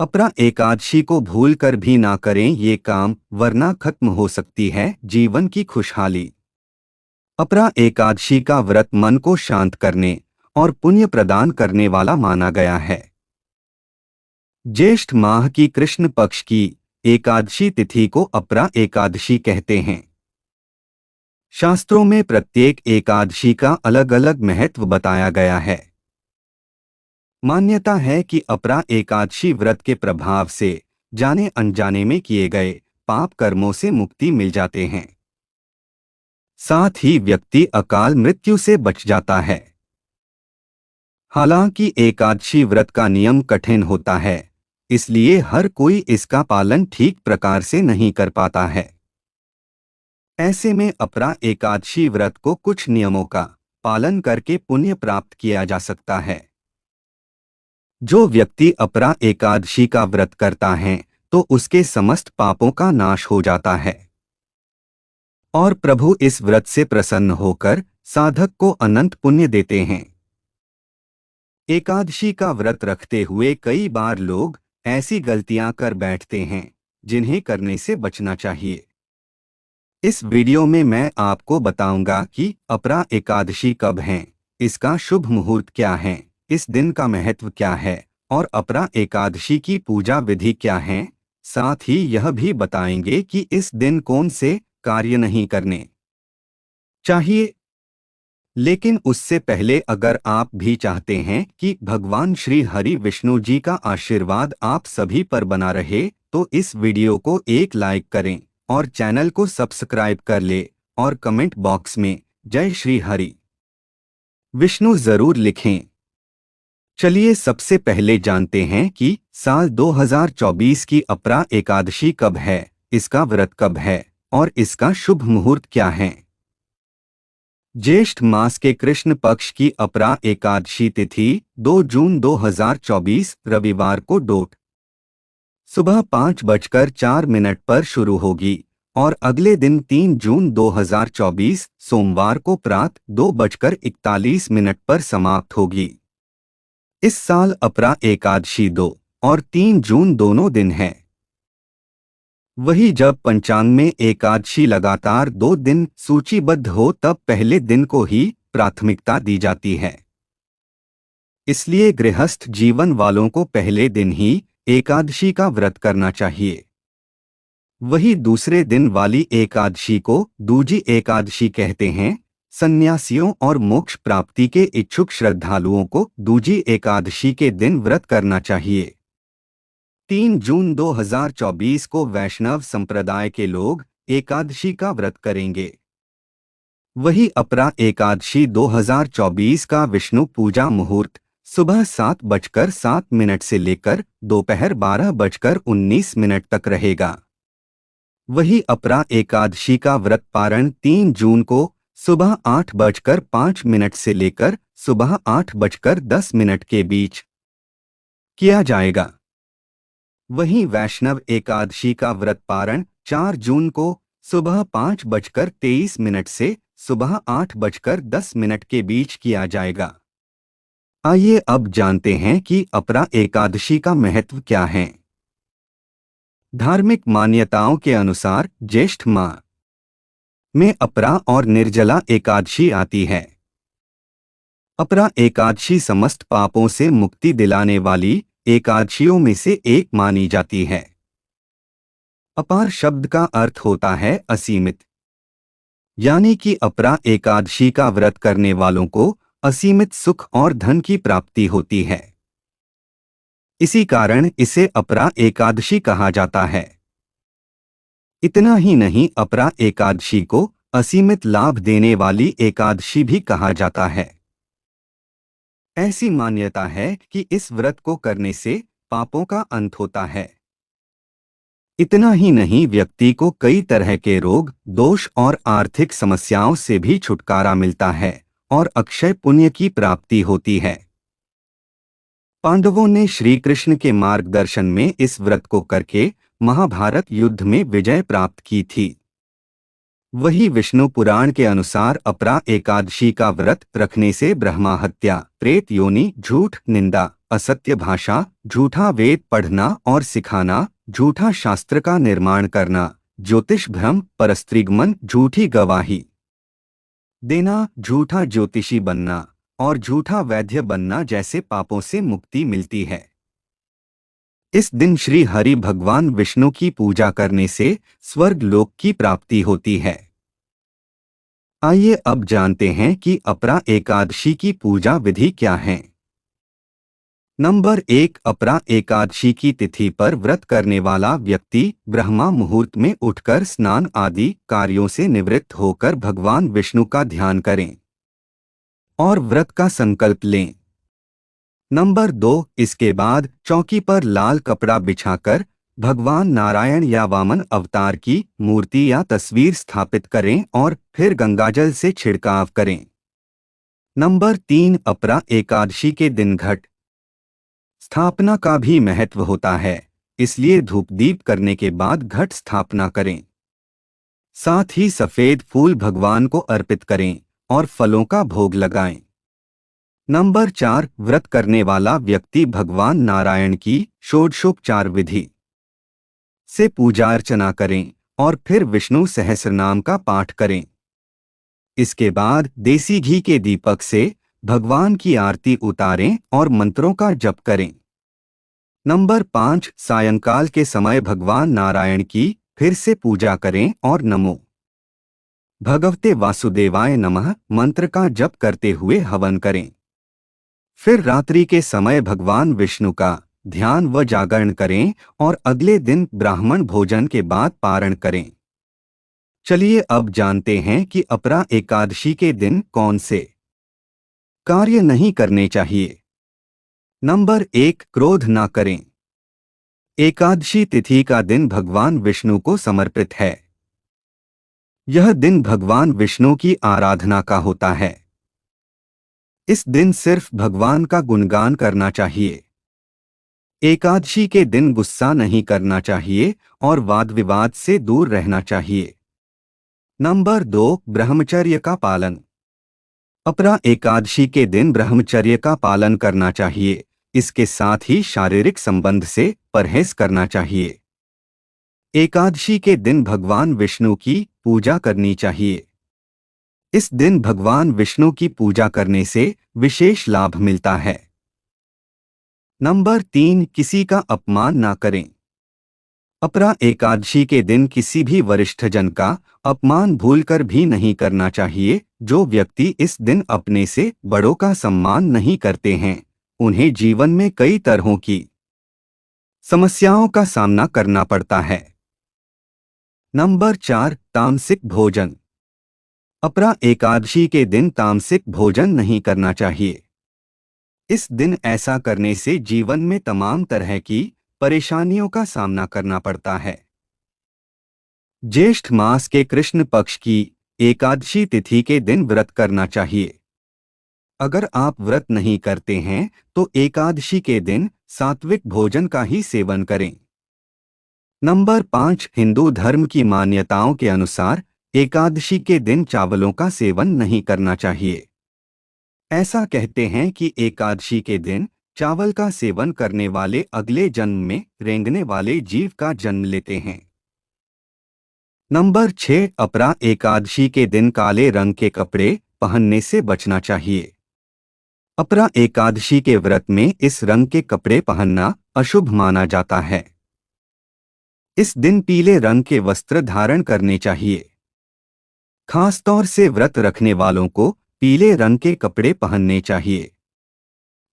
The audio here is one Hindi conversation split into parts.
अपरा एकादशी को भूल कर भी ना करें ये काम, वरना खत्म हो सकती है जीवन की खुशहाली। अपरा एकादशी का व्रत मन को शांत करने और पुण्य प्रदान करने वाला माना गया है। ज्येष्ठ माह की कृष्ण पक्ष की एकादशी तिथि को अपरा एकादशी कहते हैं। शास्त्रों में प्रत्येक एकादशी का अलग अलग महत्व बताया गया है। मान्यता है कि अपरा एकादशी व्रत के प्रभाव से जाने अनजाने में किए गए पाप कर्मों से मुक्ति मिल जाते हैं। साथ ही व्यक्ति अकाल मृत्यु से बच जाता है। हालांकि एकादशी व्रत का नियम कठिन होता है, इसलिए हर कोई इसका पालन ठीक प्रकार से नहीं कर पाता है। ऐसे में अपरा एकादशी व्रत को कुछ नियमों का पालन करके पुण्य प्राप्त किया जा सकता है। जो व्यक्ति अपरा एकादशी का व्रत करता है तो उसके समस्त पापों का नाश हो जाता है और प्रभु इस व्रत से प्रसन्न होकर साधक को अनंत पुण्य देते हैं। एकादशी का व्रत रखते हुए कई बार लोग ऐसी गलतियां कर बैठते हैं जिन्हें करने से बचना चाहिए। इस वीडियो में मैं आपको बताऊंगा कि अपरा एकादशी कब है, इसका शुभ मुहूर्त क्या है, इस दिन का महत्व क्या है और अपरा एकादशी की पूजा विधि क्या है। साथ ही यह भी बताएंगे कि इस दिन कौन से कार्य नहीं करने चाहिए। लेकिन उससे पहले अगर आप भी चाहते हैं कि भगवान श्री हरि विष्णु जी का आशीर्वाद आप सभी पर बना रहे तो इस वीडियो को एक लाइक करें और चैनल को सब्सक्राइब कर ले और कमेंट बॉक्स में जय श्री हरि विष्णु जरूर लिखें। चलिए सबसे पहले जानते हैं कि साल 2024 की अपरा एकादशी कब है, इसका व्रत कब है और इसका शुभ मुहूर्त क्या है। ज्येष्ठ मास के कृष्ण पक्ष की अपरा एकादशी तिथि 2 जून 2024 रविवार को डोट सुबह 5:04 पर शुरू होगी और अगले दिन 3 जून 2024 सोमवार को प्रातः 2:41 पर समाप्त होगी। इस साल अपरा एकादशी 2 और 3 जून दोनों दिन है। वही जब पंचांग में एकादशी लगातार 2 दिन सूचीबद्ध हो तब पहले दिन को ही प्राथमिकता दी जाती है। इसलिए गृहस्थ जीवन वालों को पहले दिन ही एकादशी का व्रत करना चाहिए। वही दूसरे दिन वाली एकादशी को दूजी एकादशी कहते हैं। सन्यासियों और मोक्ष प्राप्ति के इच्छुक श्रद्धालुओं को दूजी एकादशी के दिन व्रत करना चाहिए। 3 जून 2024 को वैष्णव संप्रदाय के लोग एकादशी का व्रत करेंगे। वही अपरा एकादशी 2024 का विष्णु पूजा मुहूर्त सुबह 7:07 से लेकर दोपहर 12:19 तक रहेगा। वही अपरा एकादशी का व्रत पारण 3 जून को सुबह 8:05 से लेकर सुबह 8:10 के बीच किया जाएगा। वहीं वैष्णव एकादशी का व्रत पारण 4 जून को सुबह 5:23 से सुबह 8:10 के बीच किया जाएगा। आइए अब जानते हैं कि अपरा एकादशी का महत्व क्या है। धार्मिक मान्यताओं के अनुसार ज्येष्ठ माह में अपरा और निर्जला एकादशी आती है। अपरा एकादशी समस्त पापों से मुक्ति दिलाने वाली एकादशियों में से एक मानी जाती है। अपार शब्द का अर्थ होता है असीमित, यानी कि अपरा एकादशी का व्रत करने वालों को असीमित सुख और धन की प्राप्ति होती है। इसी कारण इसे अपरा एकादशी कहा जाता है। इतना ही नहीं, अपरा एकादशी को असीमित लाभ देने वाली एकादशी भी कहा जाता है। ऐसी मान्यता है कि इस व्रत को करने से पापों का अंत होता है। इतना ही नहीं, व्यक्ति को कई तरह के रोग, दोष और आर्थिक समस्याओं से भी छुटकारा मिलता है और अक्षय पुण्य की प्राप्ति होती है। पांडवों ने श्री कृष्ण के मार्गदर्शन में इस व्रत को करके महाभारत युद्ध में विजय प्राप्त की थी। वही विष्णु पुराण के अनुसार अपरा एकादशी का व्रत रखने से ब्रह्मा हत्या, प्रेत योनि, झूठ, निंदा, असत्य भाषा, झूठा वेद पढ़ना और सिखाना, झूठा शास्त्र का निर्माण करना, ज्योतिष भ्रम, परस्त्रीगमन, झूठी गवाही देना, झूठा ज्योतिषी बनना और झूठा वैद्य बनना जैसे पापों से मुक्ति मिलती है। इस दिन श्री हरि भगवान विष्णु की पूजा करने से स्वर्ग लोक की प्राप्ति होती है। आइए अब जानते हैं कि अपरा एकादशी की पूजा विधि क्या है। नंबर 1, अपरा एकादशी की तिथि पर व्रत करने वाला व्यक्ति ब्रह्मा मुहूर्त में उठकर स्नान आदि कार्यों से निवृत्त होकर भगवान विष्णु का ध्यान करें और व्रत का संकल्प लें। नंबर 2, इसके बाद चौकी पर लाल कपड़ा बिछाकर भगवान नारायण या वामन अवतार की मूर्ति या तस्वीर स्थापित करें और फिर गंगाजल से छिड़काव करें। नंबर 3, अपरा एकादशी के दिन घट स्थापना का भी महत्व होता है, इसलिए धूप दीप करने के बाद घट स्थापना करें। साथ ही सफेद फूल भगवान को अर्पित करें और फलों का भोग लगाएं। नंबर 4, व्रत करने वाला व्यक्ति भगवान नारायण की षोडशोपचार विधि से पूजा अर्चना करें और फिर विष्णु सहस्रनाम का पाठ करें। इसके बाद देसी घी के दीपक से भगवान की आरती उतारें और मंत्रों का जप करें। नंबर 5, सायंकाल के समय भगवान नारायण की फिर से पूजा करें और नमो भगवते वासुदेवाय नमः मंत्र का जप करते हुए हवन करें। फिर रात्रि के समय भगवान विष्णु का ध्यान व जागरण करें और अगले दिन ब्राह्मण भोजन के बाद पारण करें। चलिए अब जानते हैं कि अपरा एकादशी के दिन कौन से कार्य नहीं करने चाहिए। नंबर 1, क्रोध ना करें। एकादशी तिथि का दिन भगवान विष्णु को समर्पित है। यह दिन भगवान विष्णु की आराधना का होता है। इस दिन सिर्फ भगवान का गुणगान करना चाहिए। एकादशी के दिन गुस्सा नहीं करना चाहिए और वाद विवाद से दूर रहना चाहिए। नंबर 2, ब्रह्मचर्य का पालन। अपरा एकादशी के दिन ब्रह्मचर्य का पालन करना चाहिए। इसके साथ ही शारीरिक संबंध से परहेज करना चाहिए। एकादशी के दिन भगवान विष्णु की पूजा करनी चाहिए। इस दिन भगवान विष्णु की पूजा करने से विशेष लाभ मिलता है। नंबर 3, किसी का अपमान ना करें। अपरा एकादशी के दिन किसी भी वरिष्ठ जन का अपमान भूलकर भी नहीं करना चाहिए। जो व्यक्ति इस दिन अपने से बड़ों का सम्मान नहीं करते हैं, उन्हें जीवन में कई तरहों की समस्याओं का सामना करना पड़ता है। नंबर 4, तामसिक भोजन। अपरा एकादशी के दिन तामसिक भोजन नहीं करना चाहिए। इस दिन ऐसा करने से जीवन में तमाम तरह की परेशानियों का सामना करना पड़ता है। ज्येष्ठ मास के कृष्ण पक्ष की एकादशी तिथि के दिन व्रत करना चाहिए। अगर आप व्रत नहीं करते हैं तो एकादशी के दिन सात्विक भोजन का ही सेवन करें। नंबर 5, हिंदू धर्म की मान्यताओं के अनुसार एकादशी के दिन चावलों का सेवन नहीं करना चाहिए। ऐसा कहते हैं कि एकादशी के दिन चावल का सेवन करने वाले अगले जन्म में रेंगने वाले जीव का जन्म लेते हैं। नंबर 6, अपरा एकादशी के दिन काले रंग के कपड़े पहनने से बचना चाहिए। अपरा एकादशी के व्रत में इस रंग के कपड़े पहनना अशुभ माना जाता है। इस दिन पीले रंग के वस्त्र धारण करने चाहिए। खासतौर से व्रत रखने वालों को पीले रंग के कपड़े पहनने चाहिए।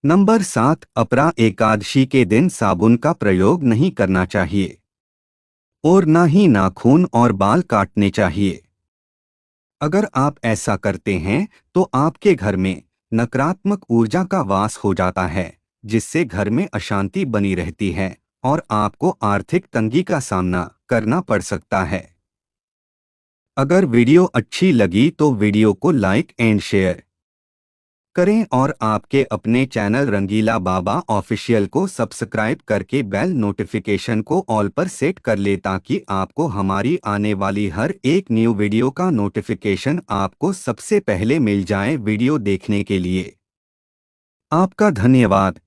नंबर 7, अपरा एकादशी के दिन साबुन का प्रयोग नहीं करना चाहिए और ना ही नाखून और बाल काटने चाहिए। अगर आप ऐसा करते हैं तो आपके घर में नकारात्मक ऊर्जा का वास हो जाता है, जिससे घर में अशांति बनी रहती है और आपको आर्थिक तंगी का सामना करना पड़ सकता है। अगर वीडियो अच्छी लगी तो वीडियो को लाइक एंड शेयर करें और आपके अपने चैनल रंगीला बाबा ऑफिशियल को सब्सक्राइब करके बेल नोटिफिकेशन को ऑल पर सेट कर ले ताकि आपको हमारी आने वाली हर एक न्यू वीडियो का नोटिफिकेशन आपको सबसे पहले मिल जाए। वीडियो देखने के लिए आपका धन्यवाद।